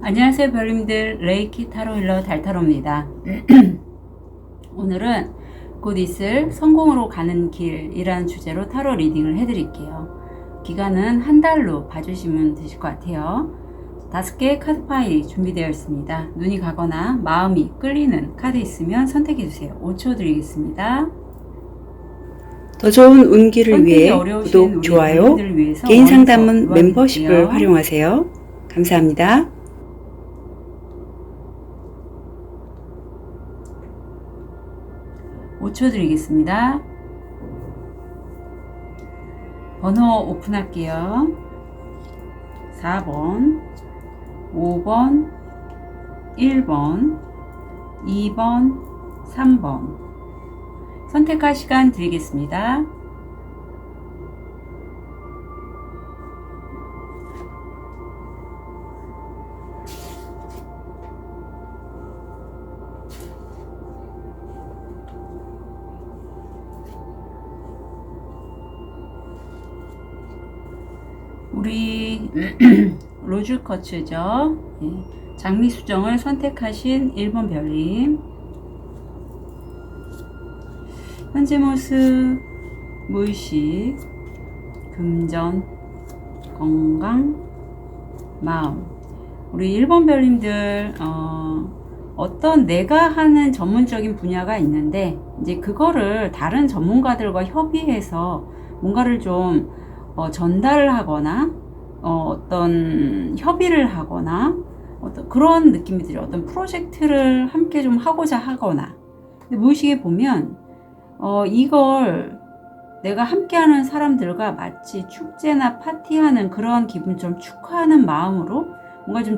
안녕하세요 별님들, 레이키 타로 힐러 달타로입니다. 오늘은 곧 있을 성공으로 가는 길이라는 주제로 타로 리딩을 해드릴게요. 기간은 한 달로 봐주시면 되실 것 같아요. 5개의 카드 파일이 준비되어 있습니다. 눈이 가거나 마음이 끌리는 카드 있으면 선택해주세요. 5초 드리겠습니다. 더 좋은 운기를 위해 어려우신 구독, 좋아요, 별님들을 위해서 개인 상담은 먼저 도와드릴게요. 멤버십을 활용하세요. 감사합니다. (5초) 드리겠습니다. 번호 오픈할게요. 4번, 5번, 1번, 2번, 3번. 선택할 시간 드리겠습니다. 우리 로즈커츠죠. 장미 수정을 선택하신 1번 별님. 현재 모습, 무의식, 금전, 건강, 마음. 우리 1번 별님들 어떤 내가 하는 전문적인 분야가 있는데 이제 그거를 다른 전문가들과 협의해서 뭔가를 좀 전달을 하거나 어떤 협의를 하거나 어떤 그런 느낌이 들어요. 어떤 프로젝트를 함께 좀 하고자 하거나. 근데 무의식에 보면 이걸 내가 함께하는 사람들과 마치 축제나 파티하는 그런 기분처럼 축하하는 마음으로 뭔가 좀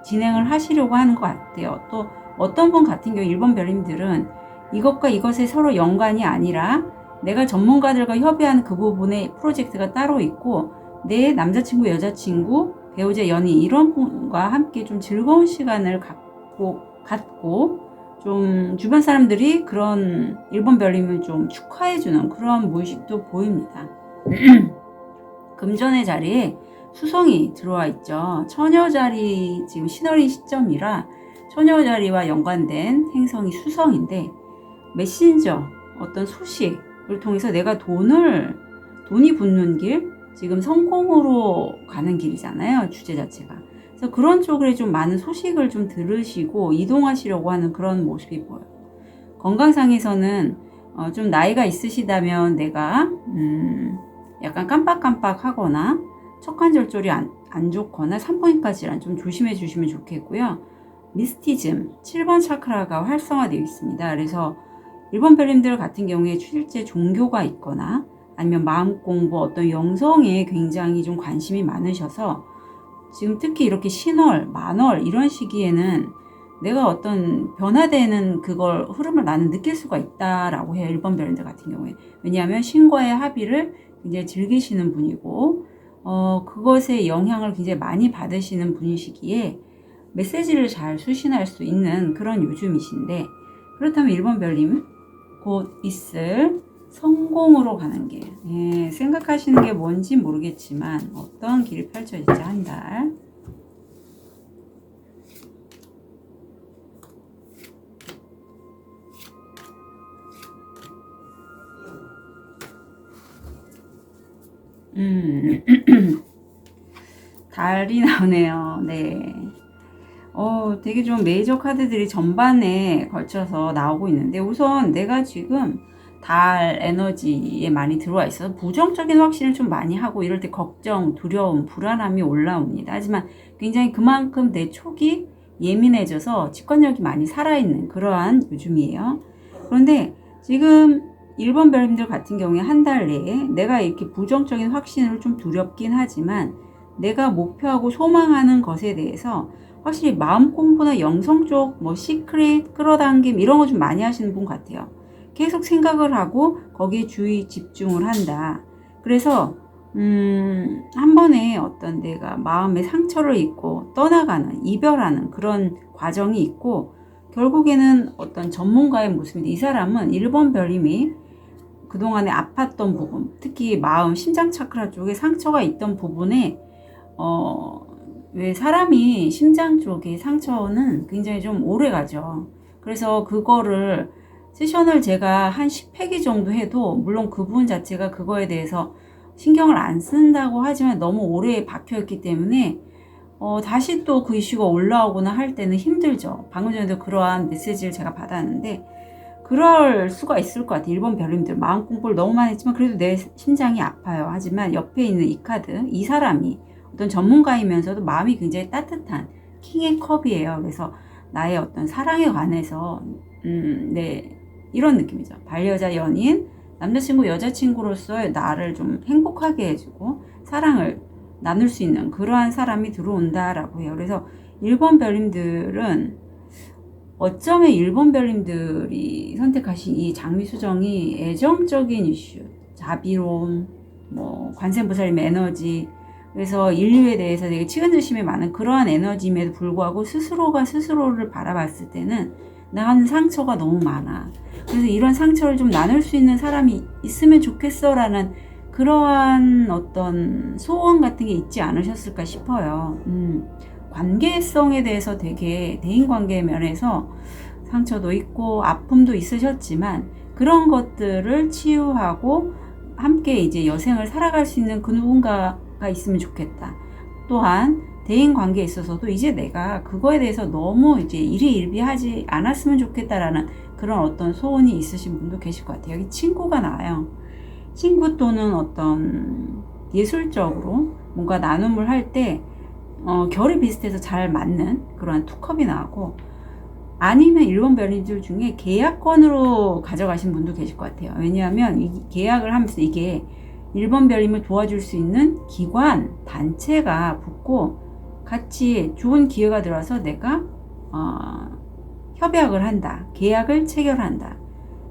진행을 하시려고 하는 것 같아요. 또 어떤 분 같은 경우 1번 별님들은 이것과 이것에 서로 연관이 아니라 내가 전문가들과 협의하는 그 부분의 프로젝트가 따로 있고 내 남자친구, 여자친구, 배우자, 연인 이런 분과 함께 좀 즐거운 시간을 갖고 좀 주변 사람들이 그런 1번 별님을 좀 축하해주는 그런 무의식도 보입니다. 금전의 자리에 수성이 들어와 있죠. 처녀 자리 지금 신월인 시점이라 처녀 자리와 연관된 행성이 수성인데 메신저 어떤 소식을 통해서 내가 돈이 붙는 길, 지금 성공으로 가는 길이잖아요. 주제 자체가. 그래서 그런 쪽에 좀 많은 소식을 좀 들으시고 이동하시려고 하는 그런 모습이 보여요. 건강상에서는 좀 나이가 있으시다면 내가 약간 깜빡깜빡 하거나 척관절절이 안 좋거나 산부인과 질환 좀 조심해 주시면 좋겠고요. 미스티즘 7번 차크라가 활성화되어 있습니다. 그래서 1번 별님들 같은 경우에 실제 종교가 있거나 아니면 마음 공부 어떤 영성에 굉장히 좀 관심이 많으셔서 지금 특히 이렇게 신월, 만월 이런 시기에는 내가 어떤 변화되는 그걸 흐름을 나는 느낄 수가 있다라고 해요. 1번 별님들 같은 경우에. 왜냐하면 신과의 합의를 굉장히 즐기시는 분이고 그것의 영향을 굉장히 많이 받으시는 분이시기에 메시지를 잘 수신할 수 있는 그런 요즘이신데 그렇다면 1번 별님은 곧 있을 성공으로 가는 길. 생각하시는 게 뭔지 모르겠지만 어떤 길이 펼쳐질지 한 달. 달이 나오네요. 네. 되게 좀 메이저 카드들이 전반에 걸쳐서 나오고 있는데 우선 내가 지금 달 에너지에 많이 들어와 있어서 부정적인 확신을 좀 많이 하고 이럴 때 걱정, 두려움, 불안함이 올라옵니다. 하지만 굉장히 그만큼 내 촉이 예민해져서 직관력이 많이 살아있는 그러한 요즘이에요. 그런데 지금 1번 별님들 같은 경우에 한 달 내에 내가 이렇게 부정적인 확신을 좀 두렵긴 하지만 내가 목표하고 소망하는 것에 대해서 확실히 마음 공부나 영성 쪽 시크릿 끌어당김 이런 거 좀 많이 하시는 분 같아요. 계속 생각을 하고 거기에 주의 집중을 한다. 그래서 한 번에 어떤 내가 마음의 상처를 입고 떠나가는 이별하는 그런 과정이 있고 결국에는 어떤 전문가의 모습인데 이 사람은 1번 별님이 그동안에 아팠던 부분, 특히 마음, 심장 차크라 쪽에 상처가 있던 부분에 왜 사람이 심장 쪽에 상처는 굉장히 좀 오래 가죠. 그래서 그거를 세션을 제가 한 10회기 정도 해도 물론 그분 자체가 그거에 대해서 신경을 안 쓴다고 하지만 너무 오래 박혀있기 때문에 다시 또 그 이슈가 올라오거나 할 때는 힘들죠. 방금 전에도 그러한 메시지를 제가 받았는데 그럴 수가 있을 것 같아요. 일본 별님들 마음 공부를 너무 많이 했지만 그래도 내 심장이 아파요. 하지만 옆에 있는 이 카드, 이 사람이 어떤 전문가이면서도 마음이 굉장히 따뜻한 킹의 컵이에요. 그래서 나의 어떤 사랑에 관해서 네, 이런 느낌이죠. 반려자 연인, 남자친구, 여자친구로서 나를 좀 행복하게 해주고 사랑을 나눌 수 있는 그러한 사람이 들어온다라고 해요. 그래서 일본 별님들은 어쩌면 일본 별님들이 선택하신 이 장미수정이 애정적인 이슈, 자비로움, 뭐 관세음보살님의 에너지, 그래서 인류에 대해서 되게 측은지심이 많은 그러한 에너지임에도 불구하고 스스로가 스스로를 바라봤을 때는 나는 상처가 너무 많아. 그래서 이런 상처를 좀 나눌 수 있는 사람이 있으면 좋겠어라는 그러한 어떤 소원 같은 게 있지 않으셨을까 싶어요. 관계성에 대해서 되게 대인관계 면에서 상처도 있고 아픔도 있으셨지만 그런 것들을 치유하고 함께 이제 여생을 살아갈 수 있는 그 누군가가 있으면 좋겠다. 또한 대인관계에 있어서도 이제 내가 그거에 대해서 너무 이제 일희일비하지 않았으면 좋겠다라는 그런 어떤 소원이 있으신 분도 계실 것 같아요. 여기 친구가 나와요. 친구 또는 어떤 예술적으로 뭔가 나눔을 할 때 결이 비슷해서 잘 맞는 그런 투컵이 나오고 아니면 일본 별님들 중에 계약권으로 가져가신 분도 계실 것 같아요. 왜냐하면 이 계약을 하면서 이게 일본 별님을 도와줄 수 있는 기관, 단체가 붙고 같이 좋은 기회가 들어와서 내가 협약을 한다. 계약을 체결한다.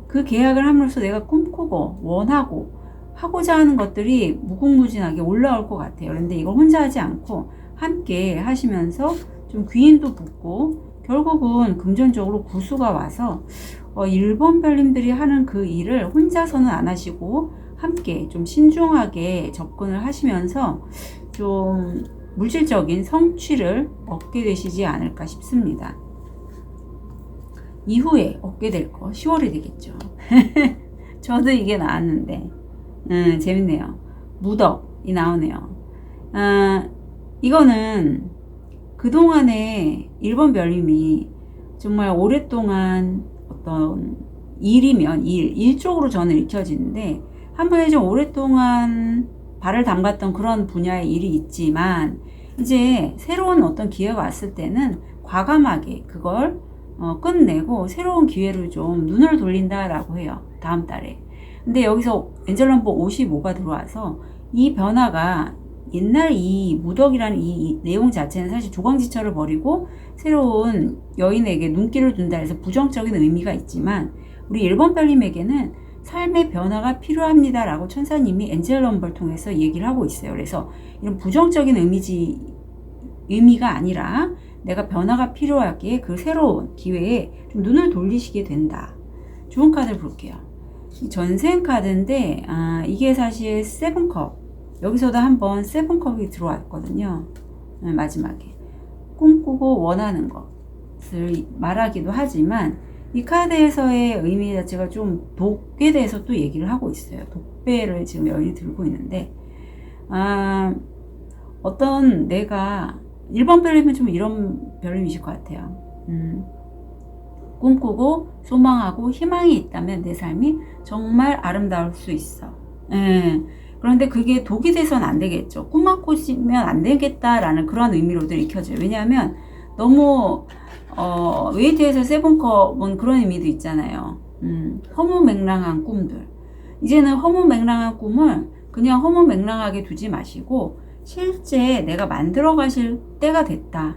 그 계약을 함으로써 내가 꿈꾸고 원하고 하고자 하는 것들이 무궁무진하게 올라올 것 같아요. 그런데 이걸 혼자 하지 않고 함께 하시면서 좀 귀인도 붙고 결국은 금전적으로 구수가 와서 일본 별님들이 하는 그 일을 혼자서는 안 하시고 함께 좀 신중하게 접근을 하시면서 좀 물질적인 성취를 얻게 되시지 않을까 싶습니다. 이후에 얻게 될 거 10월이 되겠죠. 저도 이게 나왔는데 재밌네요. 무덕이 나오네요. 이거는 그동안에 일본 별님이 정말 오랫동안 어떤 일이면 일 쪽으로 저는 읽혀지는데 한 번에 좀 오랫동안 발을 담갔던 그런 분야의 일이 있지만 이제 새로운 어떤 기회가 왔을 때는 과감하게 그걸 끝내고 새로운 기회를 좀 눈을 돌린다라고 해요. 다음 달에. 근데 여기서 엔젤 넘버 55가 들어와서 이 변화가 옛날 이 무덕이라는 이 내용 자체는 사실 조광지처를 버리고 새로운 여인에게 눈길을 둔다 해서 부정적인 의미가 있지만 우리 일본 별님에게는 삶의 변화가 필요합니다 라고 천사님이 엔젤 넘버를 통해서 얘기를 하고 있어요. 그래서 이런 부정적인 의미가 아니라 내가 변화가 필요하기에 그 새로운 기회에 좀 눈을 돌리시게 된다. 좋은 카드를 볼게요. 전생 카드인데 이게 사실 세븐컵, 여기서도 한번 세븐컵이 들어왔거든요. 마지막에 꿈꾸고 원하는 것을 말하기도 하지만 이 카드에서의 의미 자체가 좀 독에 대해서 또 얘기를 하고 있어요. 독배를 지금 여인이 들고 있는데 어떤 내가 일본 별님은 좀 이런 별님이실 것 같아요. 꿈꾸고 소망하고 희망이 있다면 내 삶이 정말 아름다울 수 있어. 그런데 그게 독이 돼서는 안 되겠죠. 꿈만 꾸시면 안 되겠다라는 그런 의미로도 읽혀져요. 왜냐하면 너무 웨이트에서 세븐컵은 그런 의미도 있잖아요. 허무맹랑한 꿈들. 이제는 허무맹랑한 꿈을 그냥 허무맹랑하게 두지 마시고 실제 내가 만들어 가실 때가 됐다.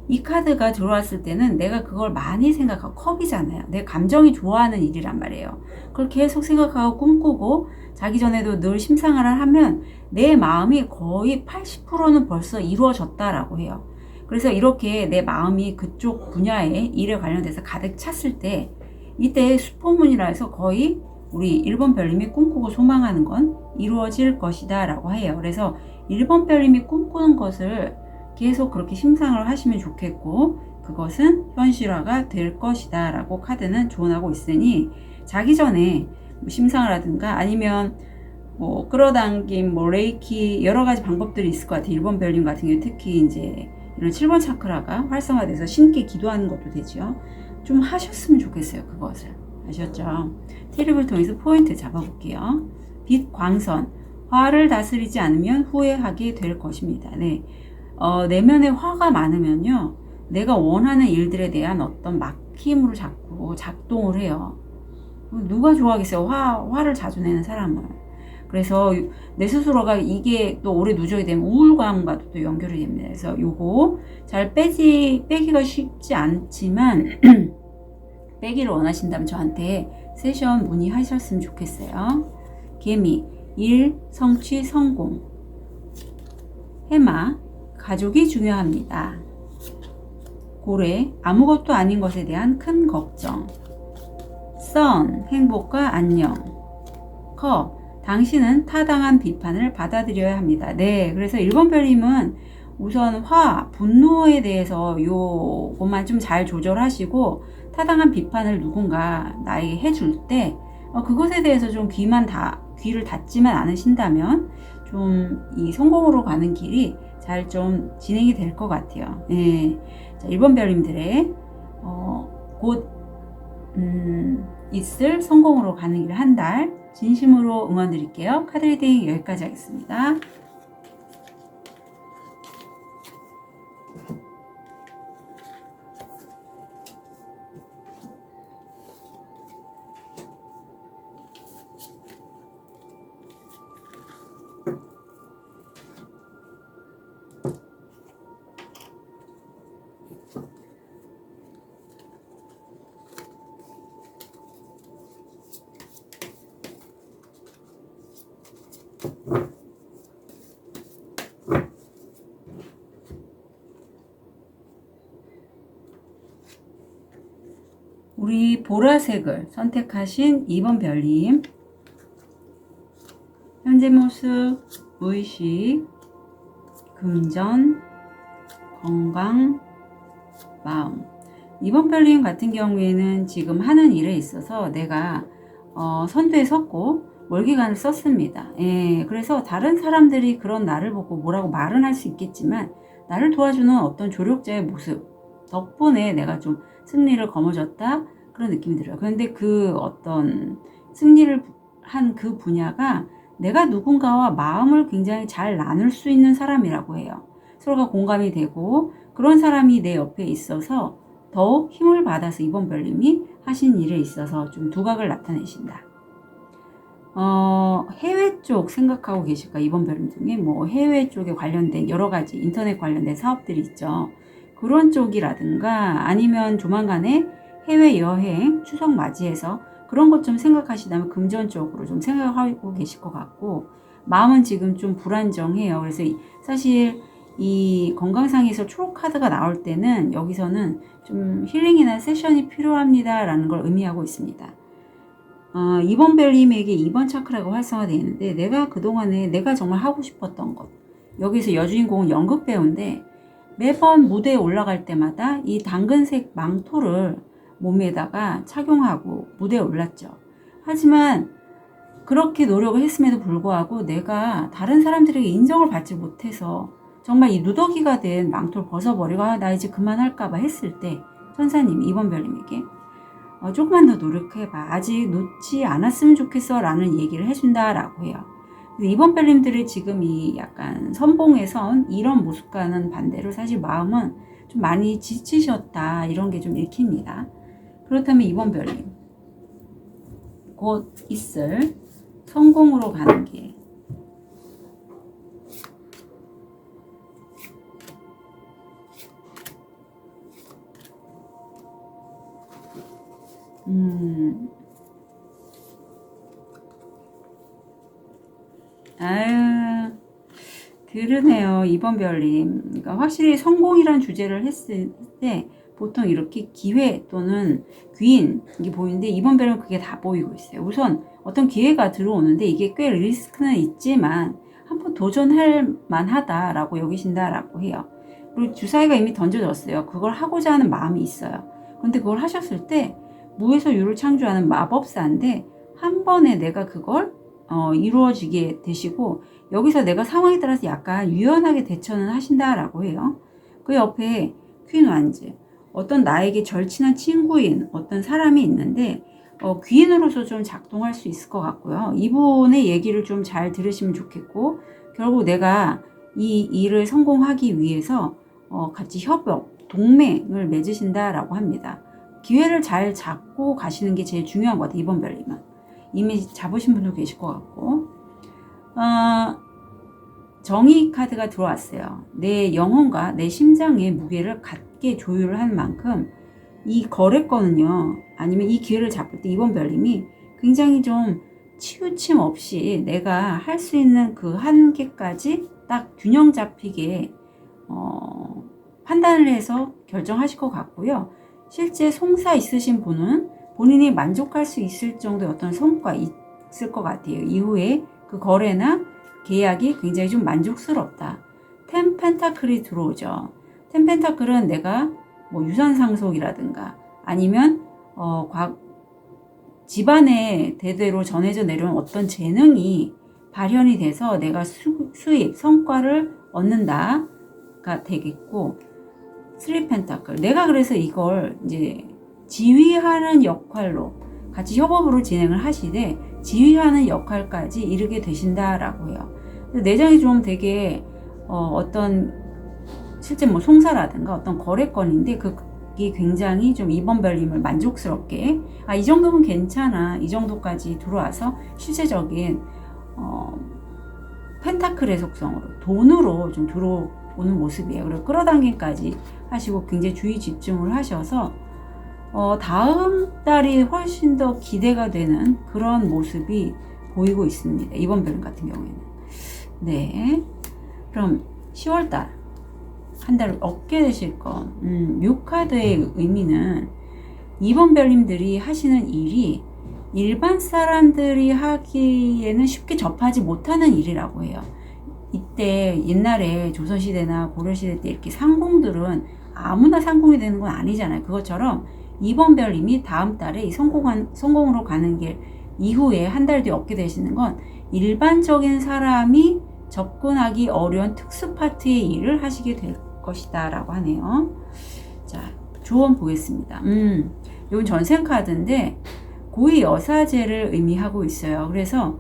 이 카드가 들어왔을 때는 내가 그걸 많이 생각하고 컵이잖아요. 내 감정이 좋아하는 일이란 말이에요. 그걸 계속 생각하고 꿈꾸고 자기 전에도 늘 심상을 하면 내 마음이 거의 80%는 벌써 이루어졌다라고 해요. 그래서 이렇게 내 마음이 그쪽 분야의 일에 관련돼서 가득 찼을 때 이때 슈퍼문이라 해서 거의 우리 일본 별님이 꿈꾸고 소망하는 건 이루어질 것이다 라고 해요. 그래서 일본 별님이 꿈꾸는 것을 계속 그렇게 심상을 하시면 좋겠고, 그것은 현실화가 될 것이다 라고 카드는 조언하고 있으니, 자기 전에 뭐 심상을 하든가 아니면 뭐 끌어당김, 뭐 레이키, 여러 가지 방법들이 있을 것 같아요. 1번 별님 같은 경우 특히 이제 이런 7번 차크라가 활성화돼서 신께 기도하는 것도 되죠. 좀 하셨으면 좋겠어요. 그것을. 아셨죠? 테립을 통해서 포인트 잡아볼게요. 빛 광선. 화를 다스리지 않으면 후회하게 될 것입니다. 네. 내면에 화가 많으면요. 내가 원하는 일들에 대한 어떤 막힘으로 자꾸 작동을 해요. 누가 좋아하겠어요? 화를 자주 내는 사람을. 그래서 내 스스로가 이게 또 오래 누적이 되면 우울감과도 또 연결이 됩니다. 그래서 요거 잘 빼기가 쉽지 않지만 빼기를 원하신다면 저한테 세션 문의하셨으면 좋겠어요. 개미, 일, 성취, 성공. 해마, 가족이 중요합니다. 고래, 아무것도 아닌 것에 대한 큰 걱정. 선, 행복과 안녕. 컵, 당신은 타당한 비판을 받아들여야 합니다. 네, 그래서 1번 별님은 우선 분노에 대해서 요것만 좀 잘 조절하시고 타당한 비판을 누군가 나에게 해줄 때 그것에 대해서 좀 귀를 닫지만 않으신다면 좀 이 성공으로 가는 길이 잘 좀 진행이 될 것 같아요. 네. 자, 1번 별님들의 곧 있을 성공으로 가는 길 한 달 진심으로 응원 드릴게요. 카드 리딩 여기까지 하겠습니다. 우리 보라색을 선택하신 2번 별님, 현재 모습, 의식, 금전, 건강, 마음. 2번 별님 같은 경우에는 지금 하는 일에 있어서 내가 선두에 섰고 월기관을 썼습니다. 예, 그래서 다른 사람들이 그런 나를 보고 뭐라고 말은 할 수 있겠지만 나를 도와주는 어떤 조력자의 모습 덕분에 내가 좀 승리를 거머쥐었다 그런 느낌이 들어요. 그런데 그 어떤 승리를 한 그 분야가 내가 누군가와 마음을 굉장히 잘 나눌 수 있는 사람이라고 해요. 서로가 공감이 되고 그런 사람이 내 옆에 있어서 더욱 힘을 받아서 2번 별님이 하신 일에 있어서 좀 두각을 나타내신다. 해외 쪽 생각하고 계실까? 2번 별님 중에 뭐 해외 쪽에 관련된 여러 가지 인터넷 관련된 사업들이 있죠. 그런 쪽이라든가 아니면 조만간에 해외 여행 추석 맞이해서 그런 것 좀 생각하시다면 금전 쪽으로 좀 생각하고 계실 것 같고 마음은 지금 좀 불안정해요. 그래서 사실 이 건강상에서 초록 카드가 나올 때는 여기서는 좀 힐링이나 세션이 필요합니다 라는 걸 의미하고 있습니다. 2번 별님에게 2번 차크라가 활성화되어 있는데 내가 그동안에 내가 정말 하고 싶었던 것 여기서 여주인공은 연극 배우인데 매번 무대에 올라갈 때마다 이 당근색 망토를 몸에다가 착용하고 무대에 올랐죠. 하지만 그렇게 노력을 했음에도 불구하고 내가 다른 사람들에게 인정을 받지 못해서 정말 이 누더기가 된 망토를 벗어버리고 나 이제 그만할까봐 했을 때 천사님 2번 별님에게 조금만 더 노력해봐. 아직 놓지 않았으면 좋겠어 라는 얘기를 해준다라고 해요. 2번 별님들이 지금 이 약간 선봉에 선 이런 모습과는 반대로 사실 마음은 좀 많이 지치셨다 이런 게 좀 읽힙니다. 그렇다면 2번 별님 곧 있을 성공으로 가는 길 아유 그러네요. 2번 별님 그러니까 확실히 성공이란 주제를 했을 때 보통 이렇게 기회 또는 귀인 이게 보이는데 2번 별은 그게 다 보이고 있어요. 우선 어떤 기회가 들어오는데 이게 꽤 리스크는 있지만 한번 도전할 만하다라고 여기신다라고 해요. 그리고 주사위가 이미 던져졌어요. 그걸 하고자 하는 마음이 있어요. 그런데 그걸 하셨을 때 무에서 유를 창조하는 마법사인데 한 번에 내가 그걸 이루어지게 되시고, 여기서 내가 상황에 따라서 약간 유연하게 대처는 하신다라고 해요. 그 옆에 퀸 완즈, 어떤 나에게 절친한 친구인 어떤 사람이 있는데 귀인으로서 좀 작동할 수 있을 것 같고요. 이분의 얘기를 좀 잘 들으시면 좋겠고, 결국 내가 이 일을 성공하기 위해서 같이 협업, 동맹을 맺으신다라고 합니다. 기회를 잘 잡고 가시는 게 제일 중요한 것 같아요. 이번 별님은 이미 잡으신 분도 계실 것 같고, 정의 카드가 들어왔어요. 내 영혼과 내 심장의 무게를 같게 조율을 한 만큼 이 거래권은요, 아니면 이 기회를 잡을 때 이번 별님이 굉장히 좀 치우침 없이 내가 할 수 있는 그 한계까지 딱 균형 잡히게 판단을 해서 결정하실 것 같고요. 실제 송사 있으신 분은 본인이 만족할 수 있을 정도의 어떤 성과 있을 것 같아요. 이후에 그 거래나 계약이 굉장히 좀 만족스럽다. 10 펜타클이 들어오죠. 10 펜타클은 내가 뭐 유산 상속이라든가 아니면 집안에 대대로 전해져 내려온 어떤 재능이 발현이 돼서 내가 수입, 성과를 얻는다가 되겠고, 3 펜타클, 내가 그래서 이걸 이제 지휘하는 역할로 같이 협업으로 진행을 하시되 지휘하는 역할까지 이르게 되신다라고 해요. 내장이 좀 되게 어떤 실제 뭐 송사라든가 어떤 거래건인데 그게 굉장히 좀 이번 별님을 만족스럽게, 이 정도면 괜찮아, 이 정도까지 들어와서 실제적인 펜타클의 속성으로 돈으로 좀 들어오는 모습이에요. 그리고 끌어당김까지 하시고 굉장히 주의 집중을 하셔서 다음 달이 훨씬 더 기대가 되는 그런 모습이 보이고 있습니다. 이번 별님 같은 경우에는. 네. 그럼 10월달 한 달 얻게 되실 건, 묘카드의 의미는 이번 별님들이 하시는 일이 일반 사람들이 하기에는 쉽게 접하지 못하는 일이라고 해요. 이때 옛날에 조선시대나 고려시대 때 이렇게 상공들은 아무나 상공이 되는 건 아니잖아요. 그것처럼 이번 별님이 다음 달에 이 성공으로 가는 길 이후에 한 달 뒤에 얻게 되시는 건 일반적인 사람이 접근하기 어려운 특수 파트의 일을 하시게 될 것이다 라고 하네요. 자, 조언 보겠습니다. 이건 전생 카드인데 고위 여사제를 의미하고 있어요. 그래서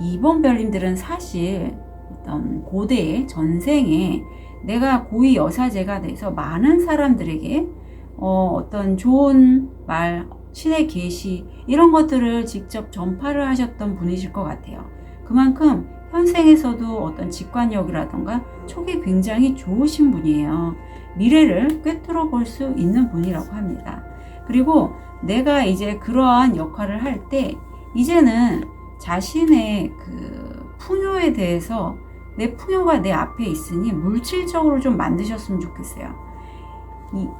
이번 별님들은 사실 어떤 고대의 전생에 내가 고위 여사제가 돼서 많은 사람들에게 어떤 좋은 말, 신의 계시 이런 것들을 직접 전파를 하셨던 분이실 것 같아요. 그만큼 현생에서도 어떤 직관력이라던가 촉이 굉장히 좋으신 분이에요. 미래를 꿰뚫어 볼 수 있는 분이라고 합니다. 그리고 내가 이제 그러한 역할을 할 때 이제는 자신의 그 풍요에 대해서 내 풍요가 내 앞에 있으니 물질적으로 좀 만드셨으면 좋겠어요.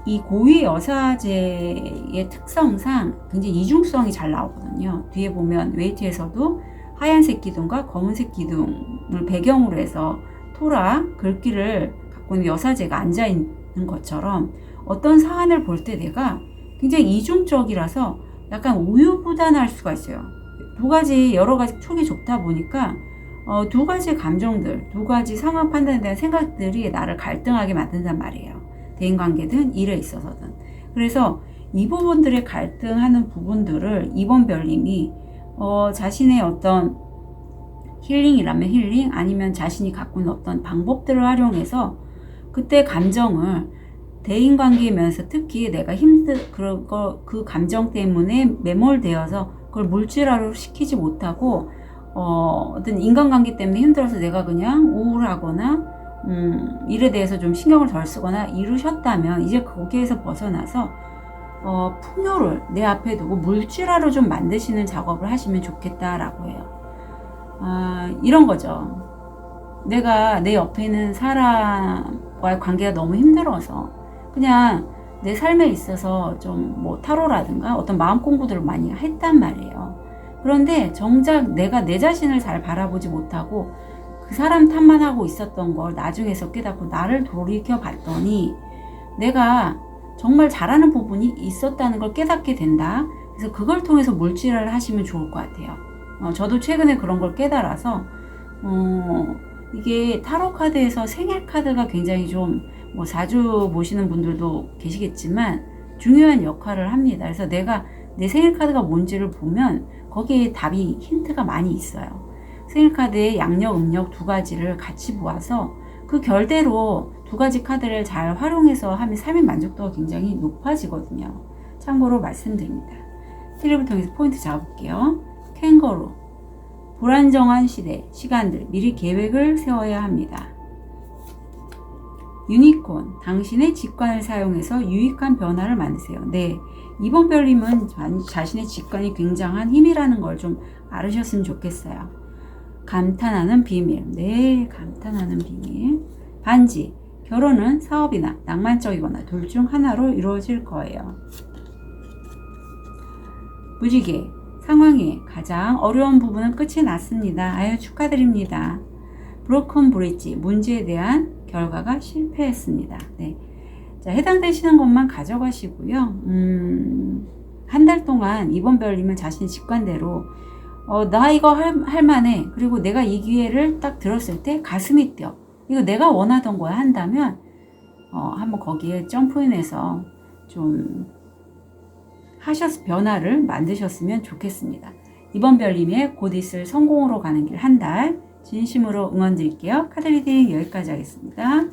이 고위 여사제의 특성상 굉장히 이중성이 잘 나오거든요. 뒤에 보면 웨이트에서도 하얀색 기둥과 검은색 기둥을 배경으로 해서 토라 글귀를 갖고 있는 여사제가 앉아있는 것처럼 어떤 사안을 볼 때 내가 굉장히 이중적이라서 약간 우유부단할 수가 있어요. 두 가지 여러 가지 촉이 좋다 보니까 두 가지 감정들, 두 가지 상황 판단에 대한 생각들이 나를 갈등하게 만든단 말이에요. 대인관계든 일에 있어서든. 그래서 이 부분들의 갈등하는 부분들을 이번 별님이 자신의 어떤 힐링이라면 힐링, 아니면 자신이 갖고 있는 어떤 방법들을 활용해서 그때 감정을 대인관계의 면에서 특히 내가 그 감정 때문에 매몰되어서 그걸 물질화로 시키지 못하고 어떤 인간관계 때문에 힘들어서 내가 그냥 우울하거나 일에 대해서 좀 신경을 덜 쓰거나 이루셨다면 이제 거기에서 벗어나서 풍요를 내 앞에 두고 물질화로 좀 만드시는 작업을 하시면 좋겠다라고 해요. 이런 거죠. 내가 내 옆에 있는 사람과의 관계가 너무 힘들어서 그냥 내 삶에 있어서 좀 뭐 타로라든가 어떤 마음 공부들을 많이 했단 말이에요. 그런데 정작 내가 내 자신을 잘 바라보지 못하고 그 사람 탓만 하고 있었던 걸 나중에서 깨닫고 나를 돌이켜 봤더니 내가 정말 잘하는 부분이 있었다는 걸 깨닫게 된다. 그래서 그걸 통해서 물질을 하시면 좋을 것 같아요. 저도 최근에 그런 걸 깨달아서 이게 타로 카드에서 생일 카드가 굉장히 좀 뭐 자주 보시는 분들도 계시겠지만 중요한 역할을 합니다. 그래서 내가 내 생일 카드가 뭔지를 보면 거기에 답이 힌트가 많이 있어요. 생일 카드에 양력, 음력 두 가지를 같이 모아서 그 결대로 두 가지 카드를 잘 활용해서 하면 삶의 만족도가 굉장히 높아지거든요. 참고로 말씀드립니다. 트립을 통해서 포인트 잡아볼게요. 캥거루, 불안정한 시대, 시간들, 미리 계획을 세워야 합니다. 유니콘, 당신의 직관을 사용해서 유익한 변화를 만드세요. 네, 이번 별님은 자신의 직관이 굉장한 힘이라는 걸 좀 알으셨으면 좋겠어요. 감탄하는 비밀, 네, 감탄하는 비밀. 반지, 결혼은 사업이나 낭만적이거나 둘 중 하나로 이루어질 거예요. 무지개, 상황의 가장 어려운 부분은 끝이 났습니다. 아유, 축하드립니다. 브로큰 브릿지, 문제에 대한 결과가 실패했습니다. 네. 자, 해당되시는 것만 가져가시고요. 한 달 동안 이번 별님은 자신의 직관대로 나 이거 할 만해. 그리고 내가 이 기회를 딱 들었을 때 가슴이 뛰어. 이거 내가 원하던 거야 한다면 한번 거기에 점프인해서 좀 변화를 만드셨으면 좋겠습니다. 이번 별님의 곧 있을 성공으로 가는 길 한 달 진심으로 응원드릴게요. 카드 리딩 여기까지 하겠습니다.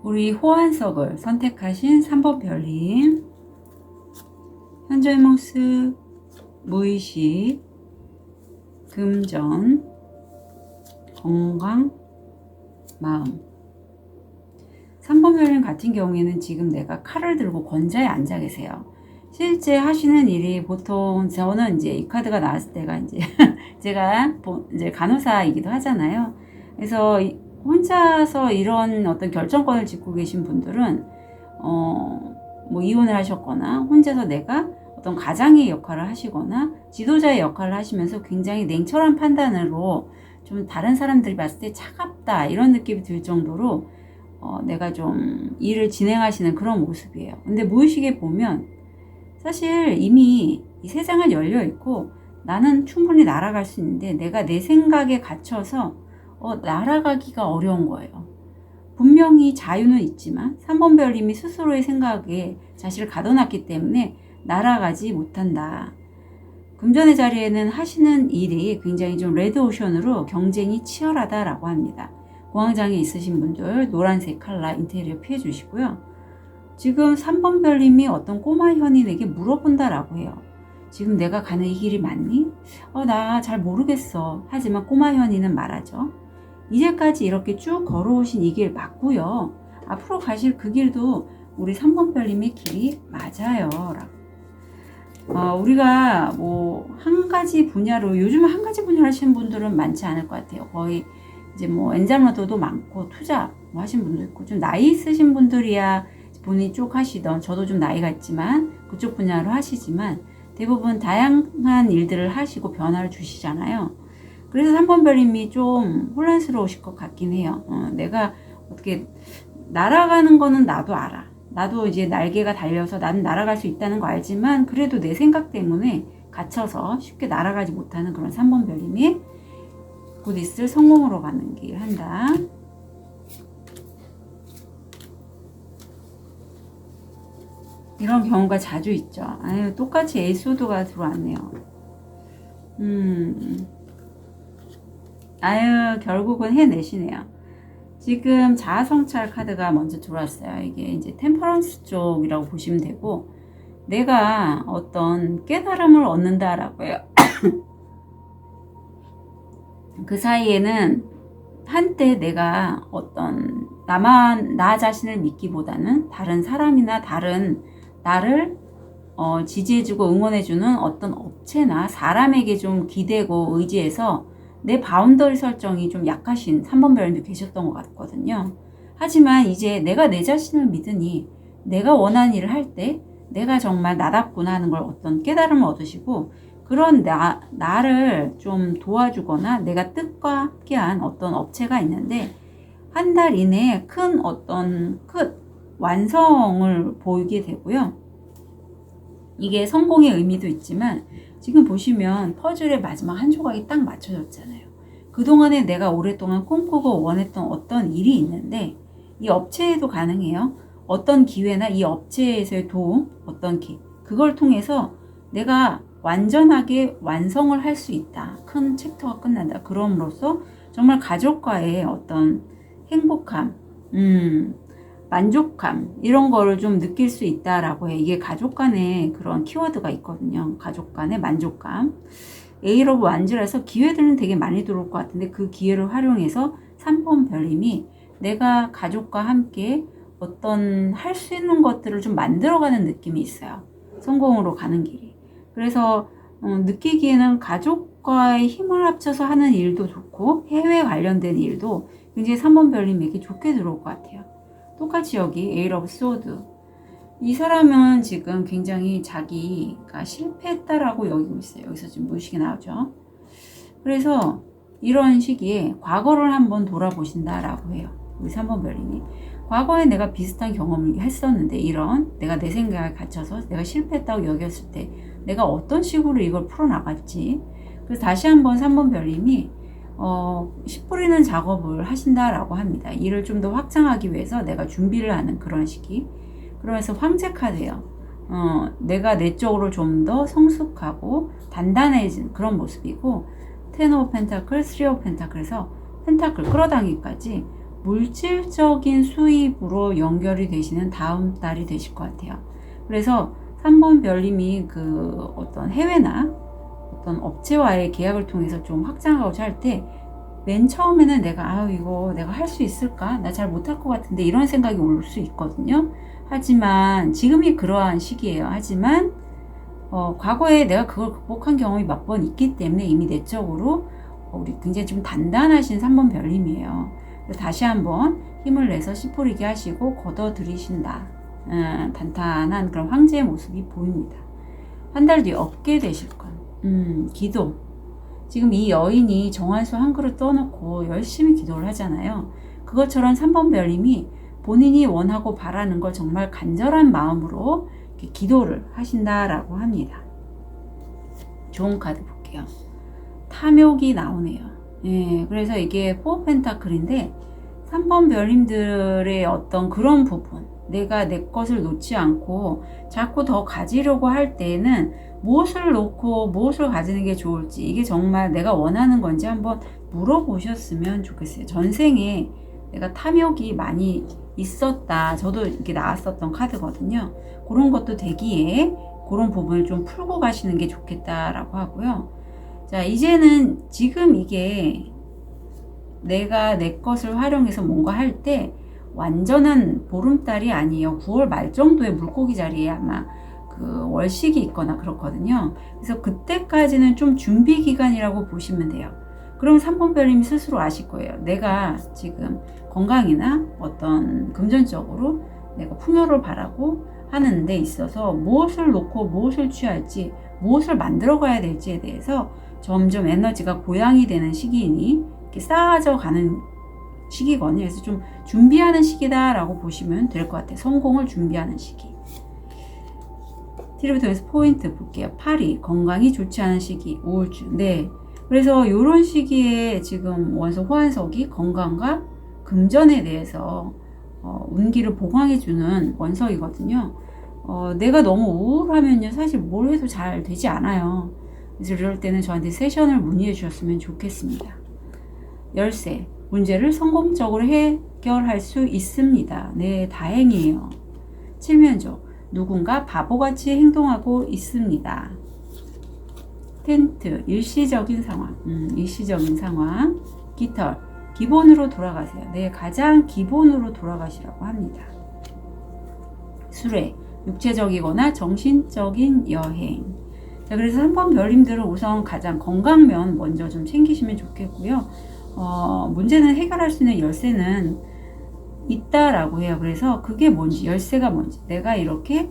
우리 호환석을 선택하신 3번 별님, 현재의 모습, 무의식, 금전, 건강, 마음. 3번 별님 같은 경우에는 지금 내가 칼을 들고 권좌에 앉아 계세요. 실제 하시는 일이 보통 저는 이제 이 카드가 나왔을 때가 이제 제가 이제 간호사이기도 하잖아요. 그래서 혼자서 이런 어떤 결정권을 짚고 계신 분들은 뭐 이혼을 하셨거나 혼자서 내가 어떤 가장의 역할을 하시거나 지도자의 역할을 하시면서 굉장히 냉철한 판단으로 좀 다른 사람들이 봤을 때 차갑다 이런 느낌이 들 정도로 내가 좀 일을 진행하시는 그런 모습이에요. 근데 무의식에 보면 사실 이미 이 세상은 열려 있고 나는 충분히 날아갈 수 있는데 내가 내 생각에 갇혀서 날아가기가 어려운 거예요. 분명히 자유는 있지만 3번 별님이 스스로의 생각에 자신을 가둬놨기 때문에 날아가지 못한다. 금전의 자리에는 하시는 일이 굉장히 좀 레드오션으로 경쟁이 치열하다라고 합니다. 공황장애 있으신 분들 노란색 컬러 인테리어 피해 주시고요. 지금 3번 별님이 어떤 꼬마 현인에게 물어본다라고 해요. 지금 내가 가는 이 길이 맞니? 나 잘 모르겠어. 하지만 꼬마 현인은 말하죠. 이제까지 이렇게 쭉 걸어오신 이 길 맞고요. 앞으로 가실 그 길도 우리 3번 별님의 길이 맞아요. 우리가 뭐 한 가지 분야로 요즘 한 가지 분야를 하시는 분들은 많지 않을 것 같아요. 거의 이제 뭐 엔잡러더도 많고 투자 뭐 하신 분도 있고 좀 나이 있으신 분들이야 본인 쪽 하시던 저도 좀 나이가 있지만 그쪽 분야로 하시지만 대부분 다양한 일들을 하시고 변화를 주시잖아요. 그래서 3번 별님이 좀 혼란스러우실 것 같긴 해요. 내가 어떻게 날아가는 거는 나도 알아. 나도 이제 날개가 달려서 나는 날아갈 수 있다는 거 알지만 그래도 내 생각 때문에 갇혀서 쉽게 날아가지 못하는 그런 3번 별님이 곧 있을 성공으로 가는 길 한다. 이런 경우가 자주 있죠. 아유, 똑같이 에이스우드가 들어왔네요. 아유, 결국은 해내시네요. 지금 자아성찰 카드가 먼저 들어왔어요. 이게 이제 템퍼런스 쪽이라고 보시면 되고, 내가 어떤 깨달음을 얻는다라고 해요. 그 사이에는 한때 내가 어떤 나 자신을 믿기보다는 다른 사람이나 다른 나를 지지해주고 응원해주는 어떤 업체나 사람에게 좀 기대고 의지해서 내 바운더리 설정이 좀 약하신 3번 별님도 계셨던 것 같거든요. 하지만 이제 내가 내 자신을 믿으니 내가 원하는 일을 할 때 내가 정말 나답구나 하는 걸 어떤 깨달음을 얻으시고, 그런 나를 좀 도와주거나 내가 뜻과 함께한 어떤 업체가 있는데 한 달 이내에 큰 완성을 보이게 되고요. 이게 성공의 의미도 있지만 지금 보시면 퍼즐의 마지막 한 조각이 딱 맞춰졌잖아요. 그동안에 내가 오랫동안 꿈꾸고 원했던 어떤 일이 있는데 이 업체에도 가능해요. 어떤 기회나 이 업체에서의 도움, 그걸 통해서 내가 완전하게 완성을 할 수 있다. 큰 챕터가 끝난다. 그럼으로써 정말 가족과의 어떤 행복함, 만족감, 이런 거를 좀 느낄 수 있다라고 해. 이게 가족 간의 그런 키워드가 있거든요. 가족 간의 만족감. A러브 완주라서 기회들은 되게 많이 들어올 것 같은데 그 기회를 활용해서 3번 별님이 내가 가족과 함께 어떤 할 수 있는 것들을 좀 만들어가는 느낌이 있어요. 성공으로 가는 길이. 그래서 느끼기에는 가족과의 힘을 합쳐서 하는 일도 좋고 해외 관련된 일도 굉장히 3번 별님에게 좋게 들어올 것 같아요. 똑같이 여기 에이 러브 소드, 이 사람은 지금 굉장히 자기가 실패했다라고 여기고 있어요. 여기서 지금 무의식이 나오죠. 그래서 이런 시기에 과거를 한번 돌아보신다라고 해요. 우리 3번 별님이 과거에 내가 비슷한 경험을 했었는데 내가 내 생각에 갇혀서 내가 실패했다고 여겼을 때 내가 어떤 식으로 이걸 풀어나갈지, 그래서 다시 한번 3번 별님이 씨 뿌리는 작업을 하신다라고 합니다. 일을 좀 더 확장하기 위해서 내가 준비를 하는 그런 시기. 그러면서 황제 카드예요. 내가 내적으로 좀 더 성숙하고 단단해진 그런 모습이고, 10 오브 펜타클, 3 오브 펜타클에서 펜타클 끌어당기기까지 물질적인 수입으로 연결이 되시는 다음 달이 되실 것 같아요. 그래서 3번 별님이 그 어떤 해외나 어떤 업체와의 계약을 통해서 좀 확장하고자 할 때 맨 처음에는 이거 내가 할 수 있을까? 나 잘 못할 것 같은데 이런 생각이 올 수 있거든요. 하지만 지금이 그러한 시기예요. 하지만 과거에 내가 그걸 극복한 경험이 몇 번 있기 때문에 이미 내적으로 우리 굉장히 좀 단단하신 3번 별님이에요. 다시 한번 힘을 내서 씨 뿌리게 하시고 걷어들이신다. 단단한 그런 황제의 모습이 보입니다. 한 달 뒤에 얻게 되실 건 기도. 지금 이 여인이 정한수 한 그릇 떠놓고 열심히 기도를 하잖아요. 그것처럼 3번 별님이 본인이 원하고 바라는 걸 정말 간절한 마음으로 이렇게 기도를 하신다라고 합니다. 좋은 카드 볼게요. 탐욕이 나오네요. 그래서 이게 4 펜타클인데 3번 별님들의 어떤 그런 부분, 내가 내 것을 놓지 않고 자꾸 더 가지려고 할 때에는 무엇을 놓고 무엇을 가지는 게 좋을지, 이게 정말 내가 원하는 건지 한번 물어보셨으면 좋겠어요. 전생에 내가 탐욕이 많이 있었다, 저도 이렇게 나왔었던 카드거든요. 그런 것도 되기에 그런 부분을 좀 풀고 가시는 게 좋겠다라고 하고요. 자, 이제는 지금 이게 내가 내 것을 활용해서 뭔가 할 때 완전한 보름달이 아니에요. 9월 말 정도의 물고기 자리에 아마 그 월식이 있거나 그렇거든요. 그래서 그때까지는 좀 준비 기간이라고 보시면 돼요. 그럼 3번 별님이 스스로 아실 거예요. 내가 지금 건강이나 어떤 금전적으로 내가 풍요를 바라고 하는 데 있어서 무엇을 놓고 무엇을 취할지, 무엇을 만들어 가야 될지에 대해서 점점 에너지가 고양이 되는 시기이니 이렇게 쌓아져 가는 시기거든요. 그래서 좀 준비하는 시기다라고 보시면 될 것 같아요. 성공을 준비하는 시기. 티르부터에서 포인트 볼게요. 파리, 건강이 좋지 않은 시기, 우울증. 네. 그래서 이런 시기에 지금 원소 호환석이 건강과 금전에 대해서 운기를 보강해주는 원석이거든요. 내가 너무 우울하면요, 사실 뭘 해도 잘 되지 않아요. 그래서 이럴 때는 저한테 세션을 문의해 주셨으면 좋겠습니다. 열쇠, 문제를 성공적으로 해결할 수 있습니다. 네, 다행이에요. 칠면조, 누군가 바보같이 행동하고 있습니다. 텐트, 일시적인 상황, 일시적인 상황. 깃털, 기본으로 돌아가세요. 네, 가장 기본으로 돌아가시라고 합니다. 수레, 육체적이거나 정신적인 여행. 자, 그래서 3번 별님들은 우선 가장 건강면 먼저 좀 챙기시면 좋겠고요. 문제는 해결할 수 있는 열쇠는 있다라고 해요. 그래서 그게 뭔지, 열쇠가 뭔지. 내가 이렇게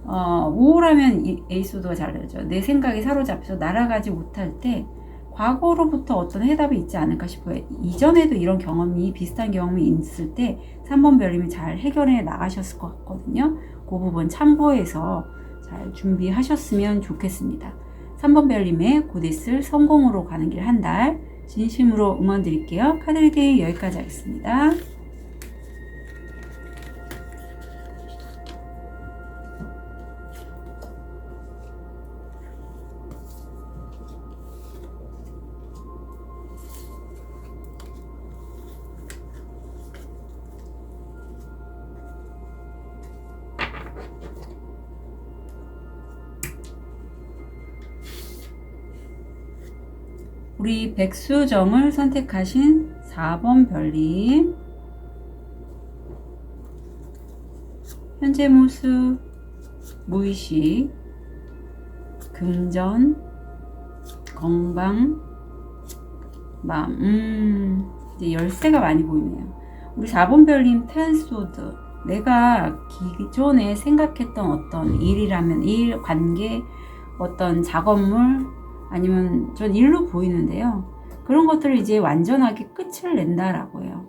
우울하면 에이소드가 잘 되죠. 내 생각에 사로잡혀서 날아가지 못할 때 과거로부터 어떤 해답이 있지 않을까 싶어요. 이전에도 이런 경험이, 비슷한 경험이 있을 때 3번 별님이 잘 해결해 나가셨을 것 같거든요. 그 부분 참고해서 잘 준비하셨으면 좋겠습니다. 3번 별님의 곧 있을 성공으로 가는 길 한 달 진심으로 응원 드릴게요. 카드 리딩 여기까지 하겠습니다. 우리 백수정을 선택하신 4번 별님, 현재 모습, 무의식, 금전, 건강, 마음. 이제 열쇠가 많이 보이네요. 우리 4번 별님 텐소드. 내가 기존에 생각했던 어떤 일이라면 일, 관계, 어떤 작업물, 아니면 전 일로 보이는데요. 그런 것들을 이제 완전하게 끝을 낸다라고 해요.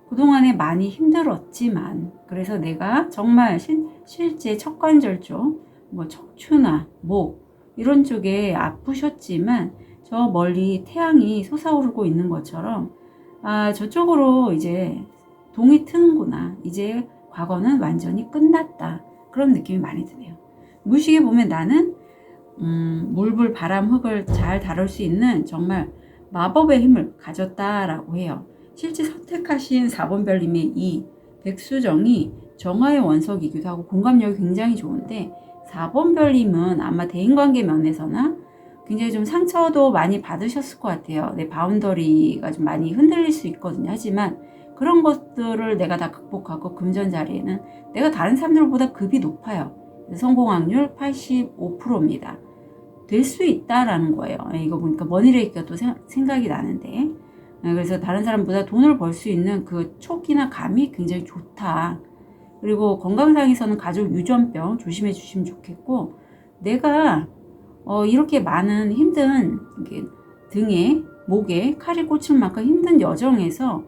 그동안에 많이 힘들었지만, 그래서 내가 정말 실제 척관절 쪽, 뭐 척추나 목 이런 쪽에 아프셨지만 저 멀리 태양이 솟아오르고 있는 것처럼 저쪽으로 이제 동이 트는구나. 이제 과거는 완전히 끝났다. 그런 느낌이 많이 드네요. 무의식에 보면 나는 물, 불, 바람, 흙을 잘 다룰 수 있는 정말 마법의 힘을 가졌다라고 해요. 실제 선택하신 4번 별님의 이 백수정이 정화의 원석이기도 하고 공감력이 굉장히 좋은데 4번 별님은 아마 대인관계 면에서나 굉장히 좀 상처도 많이 받으셨을 것 같아요. 내 바운더리가 좀 많이 흔들릴 수 있거든요. 하지만 그런 것들을 내가 다 극복하고 금전 자리에는 내가 다른 사람들보다 급이 높아요. 성공 확률 85%입니다. 될 수 있다라는 거예요. 이거 보니까 머니레이크가 또 생각이 나는데, 그래서 다른 사람보다 돈을 벌 수 있는 그 촉이나 감이 굉장히 좋다. 그리고 건강상에서는 가족 유전병 조심해 주시면 좋겠고, 내가 이렇게 많은 힘든 등에 목에 칼이 꽂힐 만큼 힘든 여정에서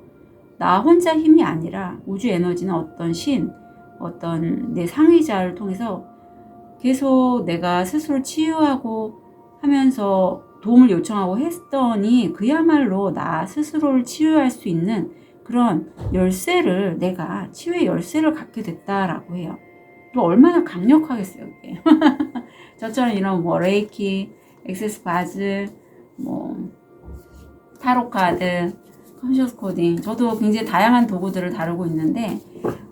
나 혼자 힘이 아니라 우주 에너지는 어떤 신, 어떤 내 상위자를 통해서 계속 내가 스스로 치유하고 하면서 도움을 요청하고 했더니 그야말로 나 스스로를 치유할 수 있는 그런 열쇠를, 내가 치유의 열쇠를 갖게 됐다라고 해요. 또 얼마나 강력하겠어요, 이게. 저처럼 이런 뭐 레이키, 액세스 바즈, 뭐 타로 카드, 컨셔스 코딩, 저도 굉장히 다양한 도구들을 다루고 있는데,